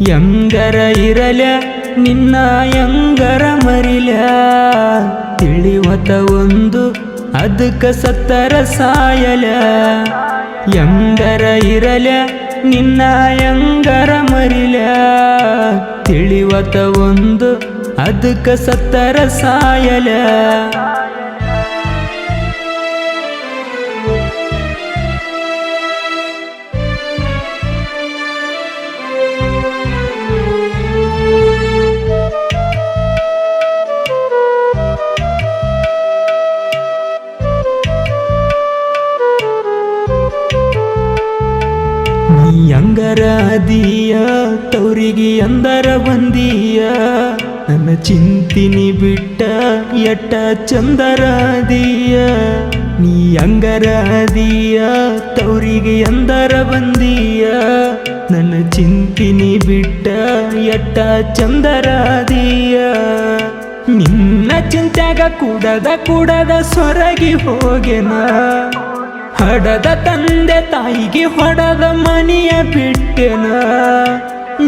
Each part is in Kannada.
ಎಂಗರ ಇರಲ ನಿನ್ನ ಎಂಗರ ಮರಿಲ ತಿಳಿವತ ಒಂದು ಅದಕ್ಕ ಸತ್ತರ ಸಾಯಲ ಎಂಗರ ಇರಲ ನಿನ್ನ ಎಂಗರ ಮರಿಲ ತಿಳಿವತ ಒಂದು ಅದಕ್ಕ ಸತ್ತರ ಸಾಯಲ ಅಂಗರ ಅದೀಯ ತವರಿಗೆ ಅಂದರ ಬಂದೀಯ ನನ್ನ ಚಿಂತಿನಿ ಬಿಟ್ಟ ಎಟ್ಟ ಚಂದರ ಅದೀಯ ನೀ ಅಂಗರ ಅದೀಯ ತವರಿಗೆ ಅಂದರ ಬಂದೀಯ ನನ್ನ ಚಿಂತಿನಿ ಬಿಟ್ಟ ಎಟ್ಟ ಚಂದರ ಅದೀಯ ನಿನ್ನ ಚಿಂತ್ಯಾಗ ಕೂಡದ ಸೊರಗಿ ಹೋಗೆನ ಹಡದ ತಂದೆ ತಾಯಿಗೆ ಹೊಡದ ಮನೆಯ ಬಿಟ್ಟೆನ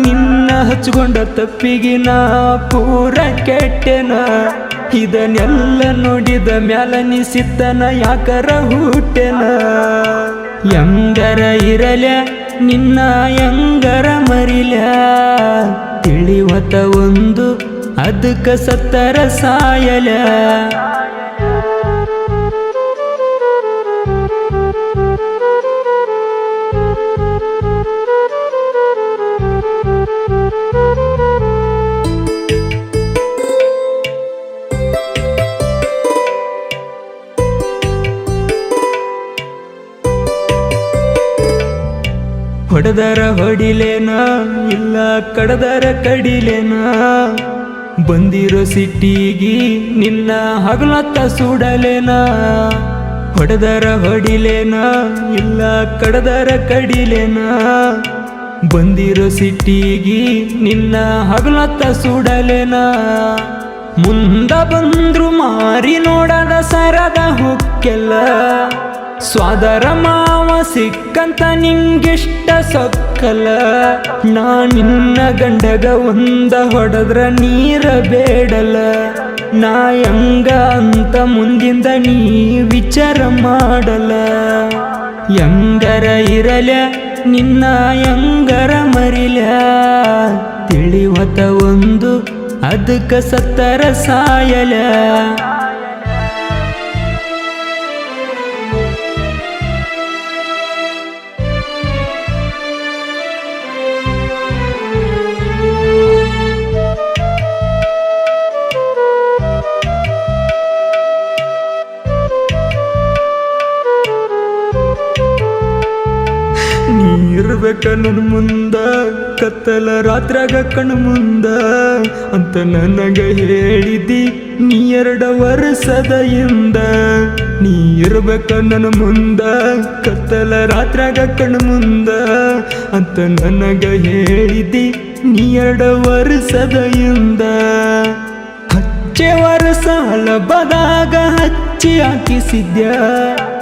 ನಿನ್ನ ಹಚ್ಕೊಂಡ ತಪ್ಪಿಗೆ ನಾ ಪೂರ ಕೆಟ್ಟೆನ ಇದನ್ನೆಲ್ಲ ನೋಡಿದ ಮ್ಯಾಲ ನಿಸಿತ್ತನ ಯಾಕರ ಹುಟ್ಟೆನ ಎಂಗರ ಇರಲ ನಿನ್ನ ಎಂಗರ ಮರಿಲ ತಿಳಿವತ ಒಂದು ಅದಕ್ಕ ಸತ್ತರ ಸಾಯಲ ಹೊಡೆದರ ಹೊಡಿಲೇನ ಇಲ್ಲ ಕಡದರ ಕಡಿಲೇನ ಬಂದಿರೋ ಸಿಟ್ಟಿಗಿ ನಿನ್ನ ಹಗಲತ್ತ ಸುಡಲೇನ ಹೊಡೆದರ ಹೊಡಿಲೇನ ಇಲ್ಲ ಕಡದರ ಕಡಿಲೇನ ಬಂದಿರೋ ಸಿಟ್ಟಿಗಿ ನಿನ್ನ ಹಗಲತ್ತ ಸುಡಲೇನ ಮುಂದ ಬಂದ್ರು ಮಾರಿ ನೋಡದ ಸರದ ಹೊಕ್ಕೆಲ್ಲ ಸ್ವಾದರ ಮಾವ ಸಿಕ್ಕಂತ ನಿಂಗಿಷ್ಟ ಸೊಕ್ಕಲ್ಲ ನಾ ನಿನ್ನ ಗಂಡಗ ಒಂದ ಹೊಡೆದ್ರ ನೀರ ಬೇಡಲ್ಲ ನಾ ಹೆಂಗ ಅಂತ ಮುಂದಿಂದ ನೀ ವಿಚಾರ ಮಾಡಲ್ಲ ಎಂಗರ ಇರಲ ನಿನ್ನ ಎಂಗರ ಮರಿಲ ತಿಳಿವತ ಒಂದು ಅದಕ್ಕ ಸತ್ತರ ಸಾಯಲ ಇರ್ಬೇಕ ನನ್ನ ಮುಂದ ಕತ್ತಲ ರಾತ್ರಾಗ ಕಣ್ಣು ಮುಂದ ಅಂತ ನನಗ ಹೇಳಿದಿ ನೀ 2 ವರ್ಷದ ಹಿಂದ ನೀ ಇರ್ಬೇಕ ನನ್ನ ಮುಂದ ಕತ್ತಲ ರಾತ್ರಾಗ ಕಣ್ಣು ಮುಂದ ಅಂತ ನನಗ ಹೇಳಿದಿ ನೀ 2 ವರ್ಷದ ಹಿಂದ ಹಚ್ಚೆ ವರ್ಷ ಹಳಬದಾಗ ಹಚ್ಚಿ ಹಾಕಿಸಿದ್ಯ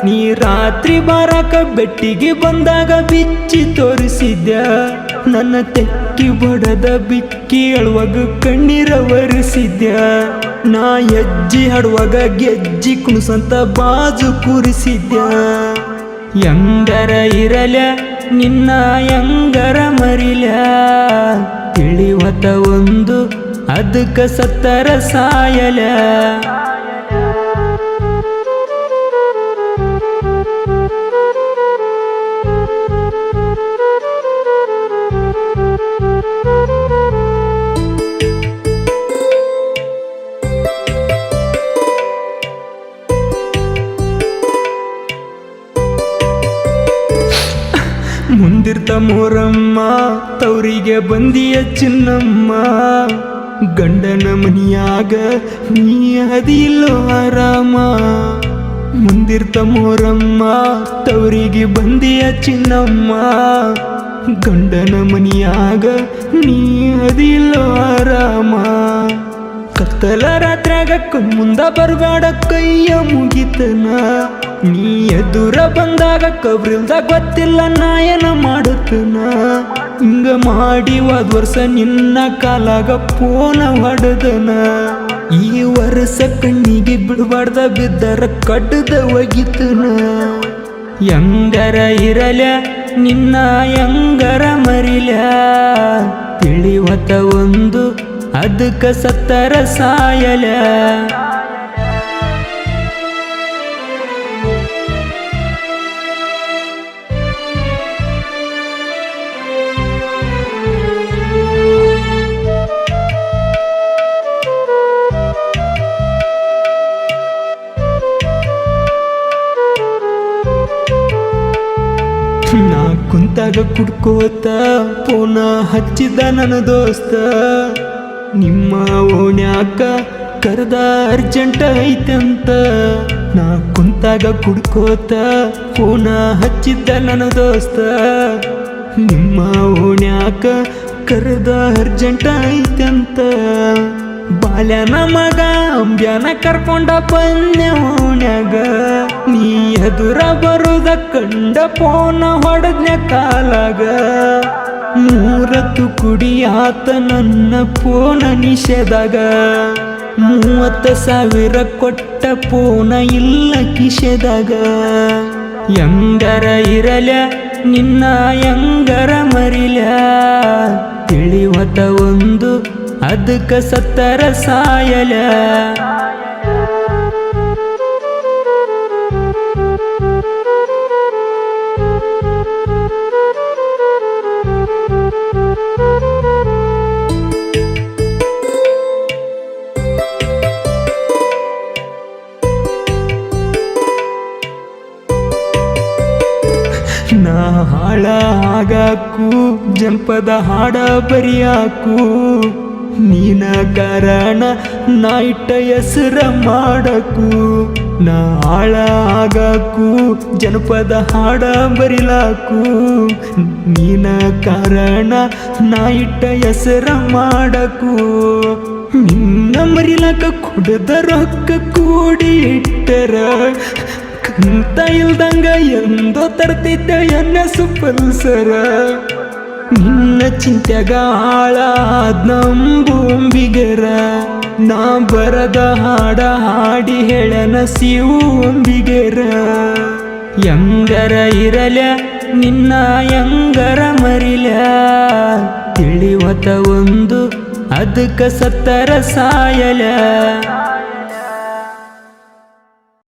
ನೀ ರಾತ್ರಿ ಬಾರಕ ಬೆಟ್ಟಿಗೆ ಬಂದಾಗ ಬಿಚ್ಚಿ ತೋರಿಸಿದ್ಯ ನನ್ನ ತೆಕ್ಕಿ ಬಡದ ಬಿಕ್ಕಿ ಅಳುವಾಗ ಕಣ್ಣೀರ ಒರೆಸಿದ್ಯ ನಾ ಹೆಜ್ಜಿ ಹಾಡುವಾಗ ಗೆಜ್ಜಿ ಕುಣಿಸಂತ ಬಾಜು ಕೂರಿಸಿದ್ಯ ಎಂಗರ ಇರಲ ನಿನ್ನ ಎಂಗರ ಮರಿಲ ತಿಳಿವತ ಒಂದು ಅದಕ್ಕ ಸತ್ತರ ಸಾಯಲ ಮುಂದಿರ್ತ ಮೋರಮ್ಮ ತವರಿಗೆ ಬಂದಿಯ ಚಿನ್ನಮ್ಮ ಗಂಡನ ಮನಿಯಾಗ ನೀ ಅದಿಲ್ಲೋ ಆರಾಮ ಮುಂದಿರ್ತ ಮೋರಮ್ಮ ತವರಿಗೆ ಬಂದಿಯ ಚಿನ್ನಮ್ಮ ಗಂಡನ ಮನಿಯಾಗ ನೀ ಅದಿಲ್ಲೋ ಆರಾಮ ಕತ್ತಲ ರಾತ್ರಾಗ ಕಣ್ಮುಂದ ಬರ್ಬೇಡ ಕೈಯ ಮುಗಿತನ ನೀ ಎದುರ ಬಂದಾಗ ಕಬ್ರಿಲ್ದಾಗ ಗೊತ್ತಿಲ್ಲ ನಾ ಏನ ಮಾಡುತ್ತನ ಹಿಂಗ ಮಾಡಿ ಹೋದ್ ವರ್ಷ ನಿನ್ನ ಕಾಲಾಗ ಫೋನ ಹೊಡೆದನ ಈ ವರ್ಷ ಕಣ್ಣಿಗೆ ಬಿಡಬಾರ್ದ ಬಿದ್ದರ ಕಡ್ದ ಒಗಿತನ ಹೆಂಗರ ಇರಲ ನಿನ್ನ ಹೆಂಗರ ಮರಿಲ ತಿಳಿವತ ಒಂದು ಅದಕ್ಕ ಸತ್ತರ ಸಾಯಲ ನಾ ಕುಂತಾಗ ಕುಡ್ಕೋತ ಫೋನ ಹಚ್ಚಿದ ನನ್ನ ದೋಸ್ತ ನಿಮ್ಮ ಓಣ್ಯಾಕ ಕರೆದ ಅರ್ಜೆಂಟ್ ಐತಂತ ನಾ ಕುಂತಾಗ ಕುಡ್ಕೋತ ಫೋನ ಹಚ್ಚಿದ್ದ ನನ್ನ ದೋಸ್ತ ನಿಮ್ಮ ಓಣ್ಯಾಕ ಕರೆದ ಅರ್ಜೆಂಟ್ ಐತಂತ ಬಾಲ್ಯನ ಮಗ ಅಂಬ್ಯಾನ ಕರ್ಕೊಂಡ ಬಂದೆ ಓಣ್ಯಾಗ ನೀ ಎದುರ ಬರುದ ಕಂಡ ಫೋನ ಹೊಡೆದ್ನ ಕಾಲಾಗ ಮೂರತ್ತು ಕುಡಿ ಆತ ನನ್ನ ಫೋನ ನಿಷೇಧಾಗ 30,000 ಕೊಟ್ಟ ಫೋನ ಇಲ್ಲ ಕಿಶೆದಾಗ ಹೆಂಗರ ಇರಲ ನಿನ್ನ ಹೆಂಗರ ಮರಿಲ ತಿಳಿವತ ಒಂದು ಅದಕ್ಕ ಸತ್ತರ ಸಾಯಲ ನಾ ಹಾಳ ಆಗಾಕು ಜನಪದ ಹಾಡ ಬರಿಯಾಕು ನೀನ ಕಾರಣ ನಾ ಇಟ್ಟ ಹೆಸರ ಮಾಡಕು ನಾ ಹಾಳ ಆಗಾಕು ಜನಪದ ಹಾಡ ಬರಿಲಾಕು ನೀನ ಕಾರಣ ನಾ ಇಟ್ಟ ಹೆಸರ ಮಾಡಕು ನಿನ್ನ ಮರಿಲಾಕ ಕುಡದ ರೊಕ್ಕ ಕೂಡಿ ಇಟ್ಟರ ಕಂತ ಇಲ್ದಂಗ ಎಂದೋ ತರ್ತಿದ್ದ ಎನ್ನ ಸುಪಲ್ಸರ ನಿನ್ನ ಚಿಂತ್ಯಾಗ ಹಾಳಾದ ನಂಬುಂಬಿಗರ ನಾ ಬರದ ಹಾಡ ಹಾಡಿ ಹೇಳನ ಶಿವಂಬಿಗರ ಹೆಂಗರ ಇರಲ ನಿನ್ನ ಹೆಂಗರ ಮರಿಲ ತಿಳಿವತ ಒಂದು ಅದಕ್ಕ ಸತ್ತರ ಸಾಯಲ